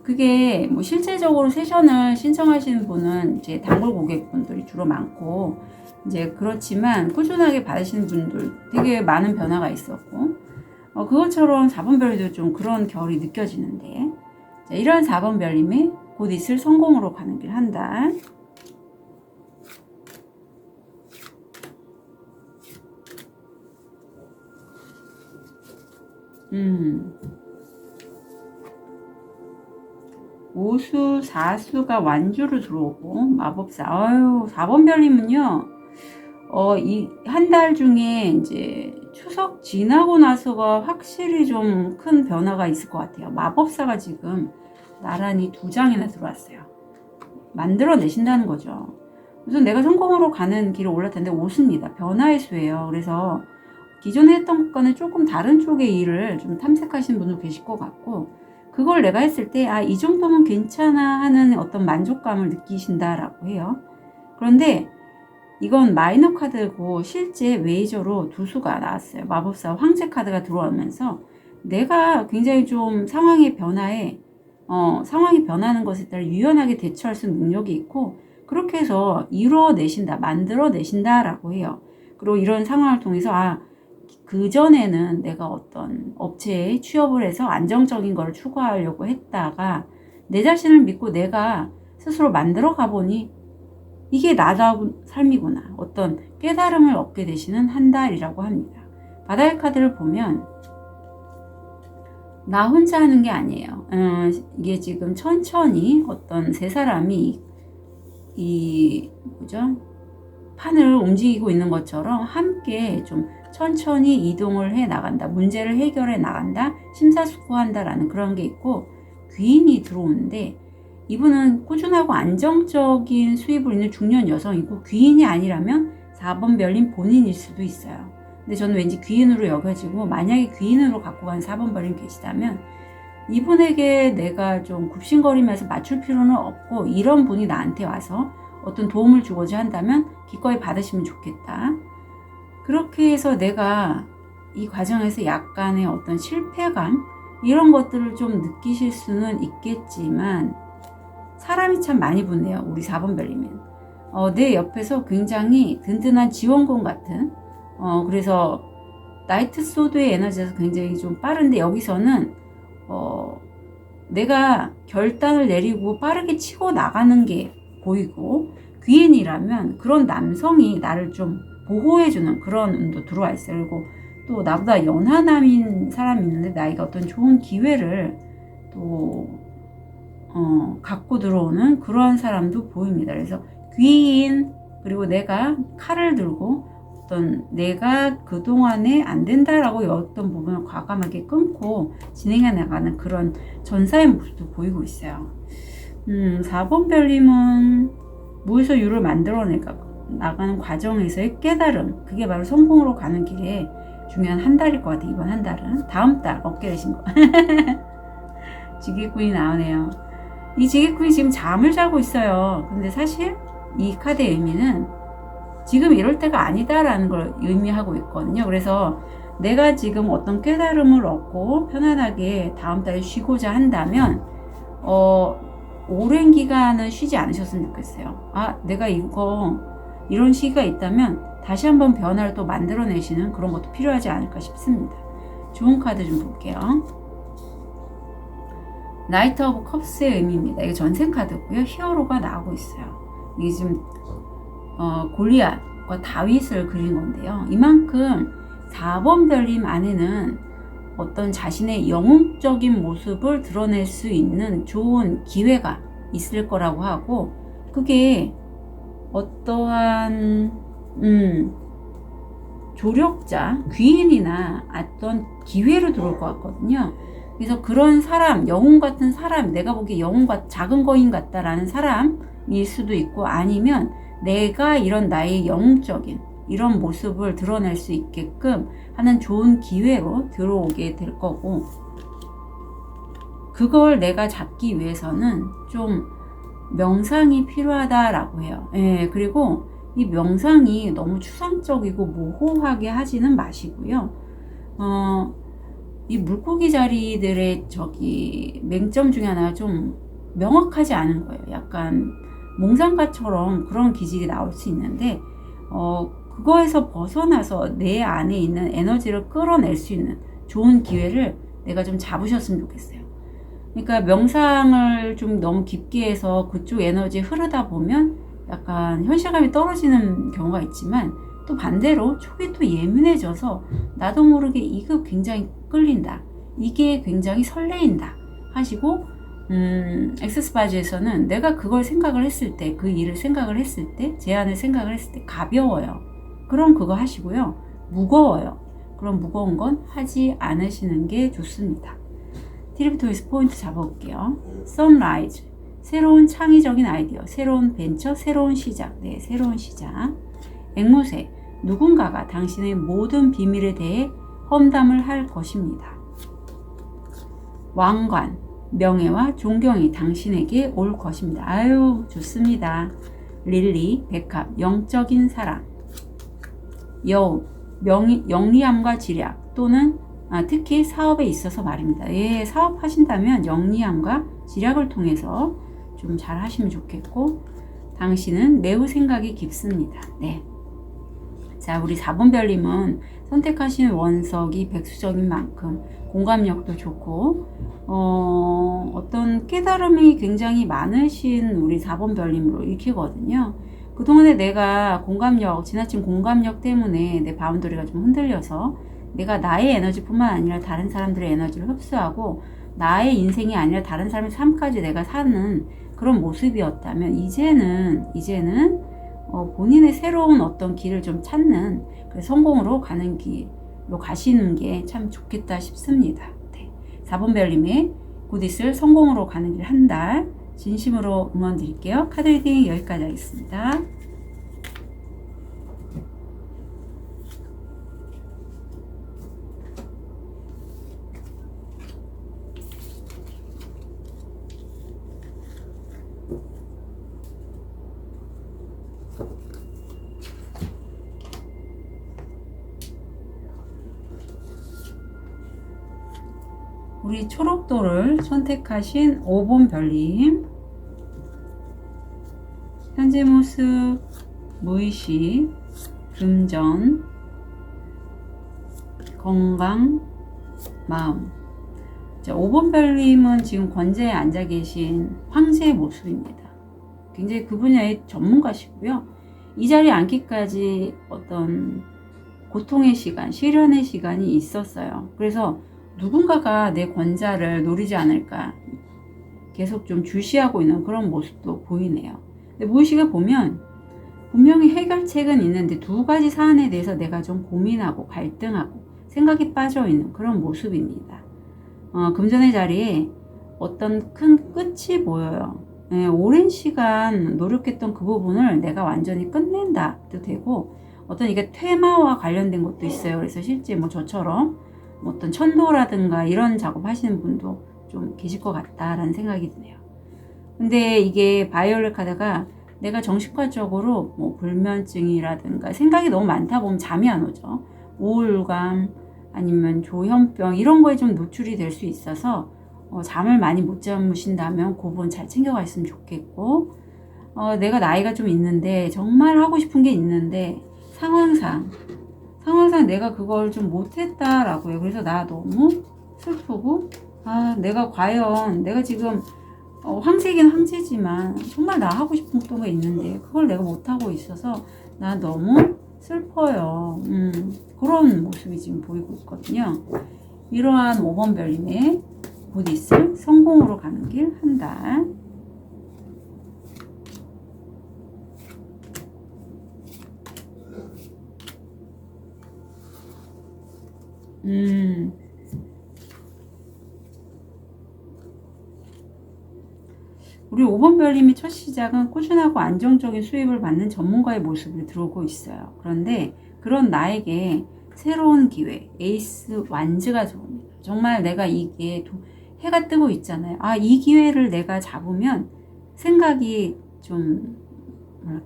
그게 뭐 실제적으로 세션을 신청하시는 분은 이제 단골 고객분들이 주로 많고, 이제 그렇지만 꾸준하게 받으시는 분들 되게 많은 변화가 있었고, 그것처럼 4번 별도 좀 그런 결이 느껴지는데, 자, 이런 4번 별님이 곧 있을 성공으로 가는 길 한 달. 오수, 사수가 완주로 들어오고, 마법사. 4번 별님은요, 이 한 달 중에 이제 추석 지나고 나서가 확실히 좀 큰 변화가 있을 것 같아요. 마법사가 지금 나란히 2장이나 들어왔어요. 만들어내신다는 거죠. 그래서 내가 성공으로 가는 길을 올랐는데 오수입니다. 변화의 수예요. 그래서 기존에 했던 것과는 조금 다른 쪽의 일을 좀 탐색하시는 분도 계실 것 같고, 그걸 내가 했을 때 이 정도면 괜찮아 하는 어떤 만족감을 느끼신다라고 해요. 그런데 이건 마이너 카드고 실제 웨이저로 2수가 나왔어요. 마법사 황제 카드가 들어오면서 내가 굉장히 좀 상황이 변하는 것에 따라 유연하게 대처할 수 있는 능력이 있고, 그렇게 해서 이뤄내신다, 만들어내신다라고 해요. 그리고 이런 상황을 통해서 그전에는 내가 어떤 업체에 취업을 해서 안정적인 걸 추구하려고 했다가 내 자신을 믿고 내가 스스로 만들어 가보니 이게 나다운 삶이구나. 어떤 깨달음을 얻게 되시는 한 달이라고 합니다. 바다의 카드를 보면 나 혼자 하는 게 아니에요. 이게 지금 천천히 어떤 세 사람이 판을 움직이고 있는 것처럼 함께 좀 천천히 이동을 해 나간다. 문제를 해결해 나간다. 심사숙고한다라는 그런 게 있고, 귀인이 들어오는데 이분은 꾸준하고 안정적인 수입을 있는 중년 여성이고, 귀인이 아니라면 4번 별님 본인일 수도 있어요. 근데 저는 왠지 귀인으로 여겨지고, 만약에 귀인으로 갖고 간 4번 별님 계시다면 이분에게 내가 좀 굽신거리면서 맞출 필요는 없고, 이런 분이 나한테 와서 어떤 도움을 주고자 한다면 기꺼이 받으시면 좋겠다. 그렇게 해서 내가 이 과정에서 약간의 어떤 실패감, 이런 것들을 좀 느끼실 수는 있겠지만, 사람이 참 많이 붙네요. 우리 4번 별님은. 내 옆에서 굉장히 든든한 지원군 같은, 그래서 나이트 소드의 에너지에서 굉장히 좀 빠른데, 여기서는 내가 결단을 내리고 빠르게 치고 나가는 게 보이고, 귀인이라면 그런 남성이 나를 좀 보호해주는 그런 운도 들어와 있어요. 그리고 또 나보다 연하남인 사람이 있는데 나에게 어떤 좋은 기회를 또 갖고 들어오는 그러한 사람도 보입니다. 그래서 귀인, 그리고 내가 칼을 들고 어떤 내가 그동안에 안 된다라고 여었던 부분을 과감하게 끊고 진행해 나가는 그런 전사의 모습도 보이고 있어요. 4번 별님은 무에서 유를 나가는 과정에서의 깨달음, 그게 바로 성공으로 가는 길에 중요한 한 달일 것 같아요. 이번 한 달은. 다음 달 얻게 되신 거. 지게꾼이 나오네요. 이 지게꾼이 지금 잠을 자고 있어요. 근데 사실 이 카드의 의미는 지금 이럴 때가 아니다라는 걸 의미하고 있거든요. 그래서 내가 지금 어떤 깨달음을 얻고 편안하게 다음 달에 쉬고자 한다면 오랜 기간은 쉬지 않으셨으면 좋겠어요. 내가 이런 시기가 있다면 다시 한번 변화를 또 만들어내시는 그런 것도 필요하지 않을까 싶습니다. 좋은 카드 좀 볼게요. 나이트 오브 컵스의 의미입니다. 이게 전생 카드고요. 히어로가 나오고 있어요. 이게 지금 골리앗과 다윗을 그린 건데요. 이만큼 4번 별님 안에는 어떤 자신의 영웅적인 모습을 드러낼 수 있는 좋은 기회가 있을 거라고 하고, 그게 어떠한 조력자, 귀인이나 어떤 기회로 들어올 것 같거든요. 그래서 그런 사람, 영웅 같은 사람, 내가 보기에 작은 거인 같다라는 사람일 수도 있고, 아니면 내가 이런 나의 영웅적인 이런 모습을 드러낼 수 있게끔 하는 좋은 기회로 들어오게 될 거고, 그걸 내가 잡기 위해서는 좀 명상이 필요하다라고 해요. 그리고 이 명상이 너무 추상적이고 모호하게 하지는 마시고요. 이 물고기 자리들의 맹점 중에 하나가 좀 명확하지 않은 거예요. 약간 몽상가처럼 그런 기질이 나올 수 있는데, 그거에서 벗어나서 내 안에 있는 에너지를 끌어낼 수 있는 좋은 기회를 내가 좀 잡으셨으면 좋겠어요. 그러니까 명상을 좀 너무 깊게 해서 그쪽 에너지에 흐르다 보면 약간 현실감이 떨어지는 경우가 있지만, 또 반대로 촉이 또 예민해져서 나도 모르게 이거 굉장히 끌린다, 이게 굉장히 설레인다 하시고, 엑스스바지에서는 내가 그걸 생각을 했을 때, 그 일을 생각을 했을 때, 제안을 생각을 했을 때 가벼워요. 그럼 그거 하시고요. 무거워요. 그럼 무거운 건 하지 않으시는 게 좋습니다. 티리프토이스 포인트 잡아볼게요. 선라이즈, 새로운 창의적인 아이디어, 새로운 벤처, 새로운 시작. 새로운 시작. 앵무새, 누군가가 당신의 모든 비밀에 대해 험담을 할 것입니다. 왕관, 명예와 존경이 당신에게 올 것입니다. 아유, 좋습니다. 릴리, 백합, 영적인 사랑. 여우, 영리함과 지략, 또는 특히 사업에 있어서 말입니다. 사업하신다면 영리함과 지략을 통해서 좀 잘 하시면 좋겠고, 당신은 매우 생각이 깊습니다. 자, 우리 4번 별님은 선택하신 원석이 백수적인 만큼 공감력도 좋고 어떤 깨달음이 굉장히 많으신 우리 4번 별님으로 읽히거든요. 그동안에 내가 지나친 공감력 때문에 내 바운더리가 좀 흔들려서 내가 나의 에너지뿐만 아니라 다른 사람들의 에너지를 흡수하고 나의 인생이 아니라 다른 사람의 삶까지 내가 사는 그런 모습이었다면 이제는 본인의 새로운 어떤 길을 좀 찾는 성공으로 가는 길로 가시는 게 참 좋겠다 싶습니다. 네. 4번 별님의 곧 있을 성공으로 가는 길 한 달 진심으로 응원 드릴게요. 카드 리딩 여기까지 하겠습니다. 우리 초록도를 선택하신 5번 별님, 현재 모습, 무의식, 금전, 건강, 마음. 자, 5번 별님은 지금 권제에 앉아 계신 황제의 모습입니다. 굉장히 그 분야의 전문가시고요. 이 자리에 앉기까지 어떤 고통의 시간, 시련의 시간이 있었어요. 그래서 누군가가 내 권자를 노리지 않을까 계속 좀 주시하고 있는 그런 모습도 보이네요. 근데 무의식에 보면 분명히 해결책은 있는데 두 가지 사안에 대해서 내가 좀 고민하고 갈등하고 생각이 빠져 있는 그런 모습입니다. 금전의 자리에 어떤 큰 끝이 보여요. 오랜 시간 노력했던 그 부분을 내가 완전히 끝낸다도 되고 어떤 이게 테마와 관련된 것도 있어요. 그래서 실제 저처럼 어떤 천도라든가 이런 작업 하시는 분도 좀 계실 것 같다라는 생각이 드네요. 근데 이게 바이올렛 카드가 내가 정신과적으로 불면증이라든가 생각이 너무 많다 보면 잠이 안 오죠. 우울감 아니면 조현병 이런 거에 좀 노출이 될 수 있어서 잠을 많이 못 주무신다면 그 부분 잘 챙겨갔으면 좋겠고 내가 나이가 좀 있는데 정말 하고 싶은 게 있는데 상황상 내가 그걸 좀 못했다라고요. 그래서 나 너무 슬프고 내가 지금 황제긴 황제지만 정말 나 하고 싶은 것도 있는데 그걸 내가 못하고 있어서 나 너무 슬퍼요. 그런 모습이 지금 보이고 있거든요. 이러한 5번 별님의 곧 있을 성공으로 가는 길 한 달. 우리 5번 별님의 첫 시작은 꾸준하고 안정적인 수입을 받는 전문가의 모습을 들어오고 있어요. 그런데 그런 나에게 새로운 기회, 에이스 완즈가 들어옵니다. 정말 내가 이게 해가 뜨고 있잖아요. 이 기회를 내가 잡으면 생각이 좀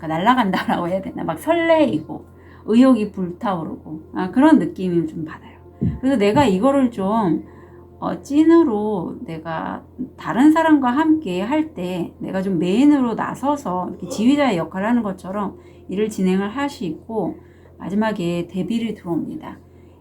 날아간다라고 해야 되나? 막 설레이고 의욕이 불타오르고 그런 느낌을 좀 받아요. 그래서 내가 이거를 좀 찐으로 내가 다른 사람과 함께 할 때 내가 좀 메인으로 나서서 이렇게 지휘자의 역할을 하는 것처럼 일을 진행을 하시고 마지막에 데빌이 들어옵니다.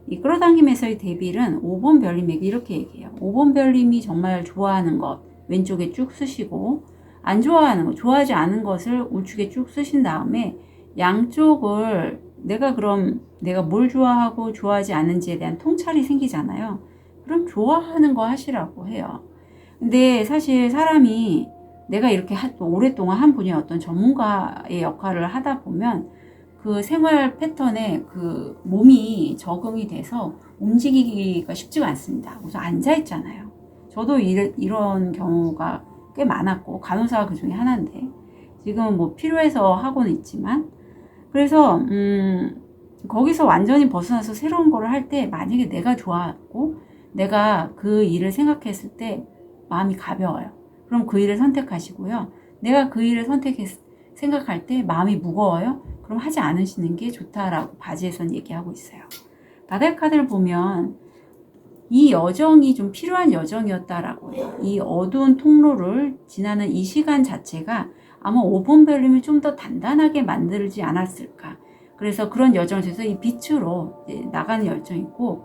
이 끌어당김에서의 데빌은 5번 별님에게 이렇게 얘기해요. 5번 별님이 정말 좋아하는 것 왼쪽에 쭉 쓰시고 안 좋아하는 것, 좋아하지 않은 것을 우측에 쭉 쓰신 다음에 양쪽을 내가 뭘 좋아하고 좋아하지 않는지에 대한 통찰이 생기잖아요. 그럼 좋아하는 거 하시라고 해요. 근데 사실 사람이 내가 이렇게 오랫동안 한 분이 어떤 전문가의 역할을 하다 보면 그 생활 패턴에 그 몸이 적응이 돼서 움직이기가 쉽지가 않습니다. 그래서 앉아있잖아요. 저도 이런 경우가 꽤 많았고 간호사가 그 중에 하나인데 지금은 필요해서 하고는 있지만 그래서 거기서 완전히 벗어나서 새로운 거를 할 때 만약에 내가 좋아하고 내가 그 일을 생각했을 때 마음이 가벼워요. 그럼 그 일을 선택하시고요. 내가 그 일을 생각할 때 마음이 무거워요. 그럼 하지 않으시는 게 좋다라고 바지에선 얘기하고 있어요. 바닥 카드를 보면 이 여정이 좀 필요한 여정이었다라고 해요. 이 어두운 통로를 지나는 이 시간 자체가 아마 5번 별님을 좀 더 단단하게 만들지 않았을까. 그래서 그런 여정을 통해서 이 빛으로 나가는 여정이 있고,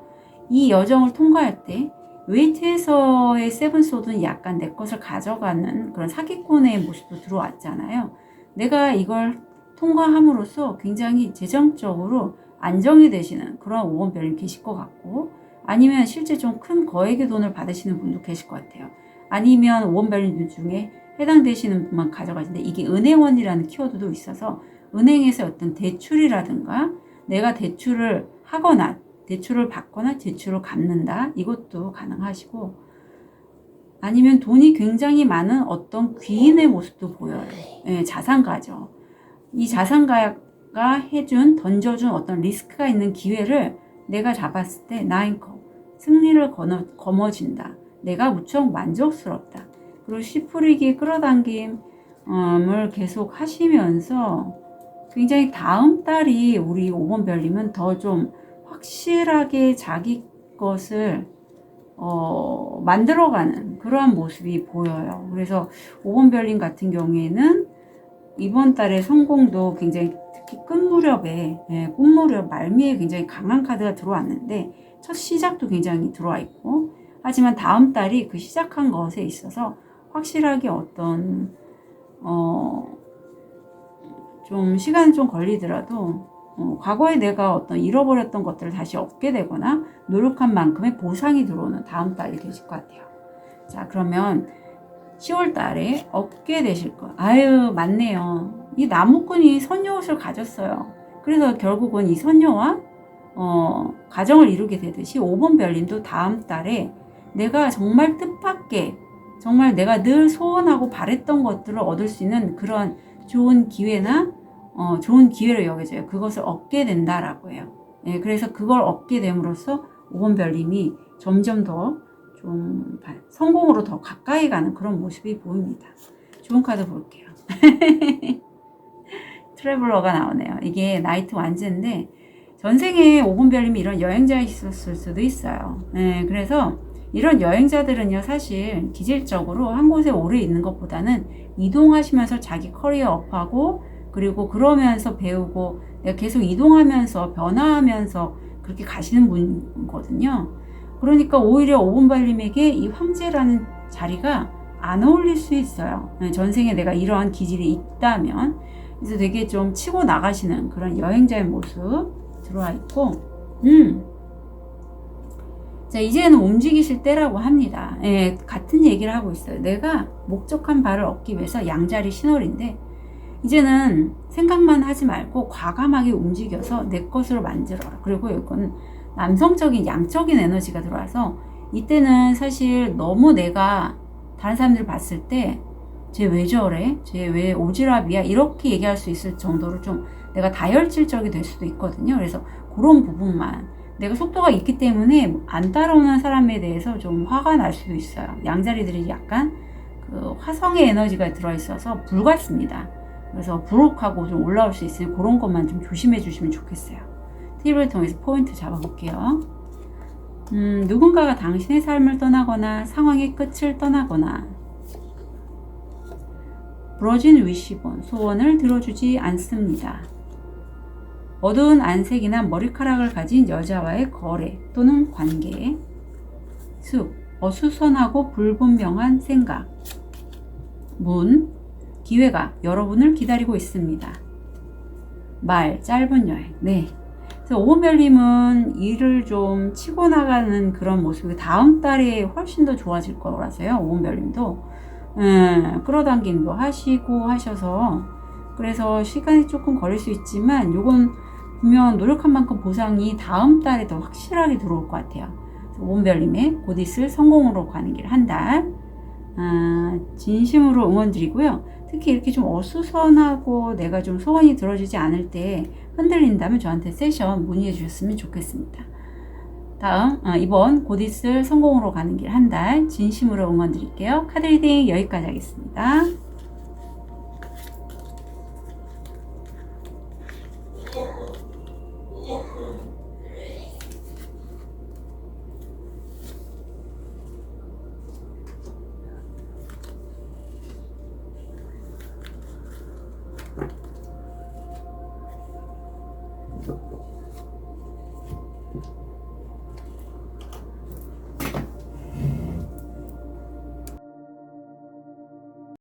이 여정을 통과할 때 웨이트에서의 세븐소드는 약간 내 것을 가져가는 그런 사기꾼의 모습도 들어왔잖아요. 내가 이걸 통과함으로써 굉장히 재정적으로 안정이 되시는 그런 오원별님 계실 것 같고, 아니면 실제 좀 큰 거액의 돈을 받으시는 분도 계실 것 같아요. 아니면 오원별님 중에 해당되시는 분만 가져가시는데, 이게 은행원이라는 키워드도 있어서 은행에서 어떤 대출이라든가 내가 대출을 하거나 대출을 받거나 대출을 갚는다, 이것도 가능하시고, 아니면 돈이 굉장히 많은 어떤 귀인의 모습도 보여요. 예, 자산가죠. 이 자산가가 해준, 던져준 어떤 리스크가 있는 기회를 내가 잡았을 때 나인컵, 승리를 거머쥔다. 내가 무척 만족스럽다. 그리고 씨풀이기 끌어당김을 계속 하시면서 굉장히 다음 달이 우리 5번 별님은 더 좀 확실하게 자기 것을 만들어가는 그러한 모습이 보여요. 그래서 5번 별님 같은 경우에는 이번 달의 성공도 굉장히, 특히 끝 무렵에, 꽃 무렵 말미에 굉장히 강한 카드가 들어왔는데, 첫 시작도 굉장히 들어와 있고, 하지만 다음 달이 그 시작한 것에 있어서 확실하게 어떤 좀 시간이 좀 걸리더라도 과거에 내가 어떤 잃어버렸던 것들을 다시 얻게 되거나 노력한 만큼의 보상이 들어오는 다음 달이 되실 것 같아요. 자, 그러면 10월 달에 얻게 되실 거. 아유, 맞네요. 이 나무꾼이 선녀옷을 가졌어요. 그래서 결국은 이 선녀와 가정을 이루게 되듯이 5번 별님도 다음 달에 내가 정말 뜻밖의, 정말 내가 늘 소원하고 바랬던 것들을 얻을 수 있는 그런 좋은 기회나 좋은 기회로 여겨져요. 그것을 얻게 된다라고 해요. 예, 그래서 그걸 얻게 됨으로써 5번 별님이 점점 더 좀 성공으로 더 가까이 가는 그런 모습이 보입니다. 좋은 카드 볼게요. 트래블러가 나오네요. 이게 나이트 완즈인데, 전생에 5번 별님이 이런 여행자이셨을 수도 있어요. 예, 그래서 이런 여행자들은요, 사실 기질적으로 한 곳에 오래 있는 것보다는 이동하시면서 자기 커리어 업하고, 그리고 그러면서 배우고, 내가 계속 이동하면서 변화하면서 그렇게 가시는 분이거든요. 그러니까 오히려 5번 별님에게 이 황제라는 자리가 안 어울릴 수 있어요. 전생에 내가 이러한 기질이 있다면. 그래서 되게 좀 치고 나가시는 그런 여행자의 모습 들어와 있고, 자, 이제는 움직이실 때라고 합니다. 예, 같은 얘기를 하고 있어요. 내가 목적한 바를 얻기 위해서 양자리 신월인데, 이제는 생각만 하지 말고 과감하게 움직여서 내 것으로 만들어라. 그리고 이건 남성적인 양적인 에너지가 들어와서, 이때는 사실 너무 내가 다른 사람들을 봤을 때 쟤 왜 저래? 쟤 왜 오지랖이야? 이렇게 얘기할 수 있을 정도로 좀 내가 다혈질적이 될 수도 있거든요. 그래서 그런 부분만, 내가 속도가 있기 때문에 안 따라오는 사람에 대해서 좀 화가 날 수도 있어요. 양자리들이 약간 그 화성의 에너지가 들어있어서 불같습니다. 그래서 부록하고 좀 올라올 수 있으니 그런 것만 좀 조심해 주시면 좋겠어요. 팁을 통해서 포인트 잡아볼게요. 누군가가 당신의 삶을 떠나거나 상황의 끝을 떠나거나, 부러진 위시본, 소원을 들어주지 않습니다. 어두운 안색이나 머리카락을 가진 여자와의 거래 또는 관계, 숲, 어수선하고 불분명한 생각, 문, 기회가 여러분을 기다리고 있습니다. 말, 짧은 여행. 네. 그래서 5번 별님은 일을 좀 치고 나가는 그런 모습이 다음 달에 훨씬 더 좋아질 거라서요. 5번 별님도 끌어당김도 하시고 하셔서, 그래서 시간이 조금 걸릴 수 있지만 요건 분명 노력한 만큼 보상이 다음 달에 더 확실하게 들어올 것 같아요. 5번 별님의 곧 있을 성공으로 가는 길 한 달, 진심으로 응원드리고요. 특히 이렇게 좀 어수선하고 내가 좀 소원이 들어지지 않을 때 흔들린다면 저한테 세션 문의해 주셨으면 좋겠습니다. 다음, 이번 곧 있을 성공으로 가는 길 한 달 진심으로 응원드릴게요. 카드 리딩 여기까지 하겠습니다.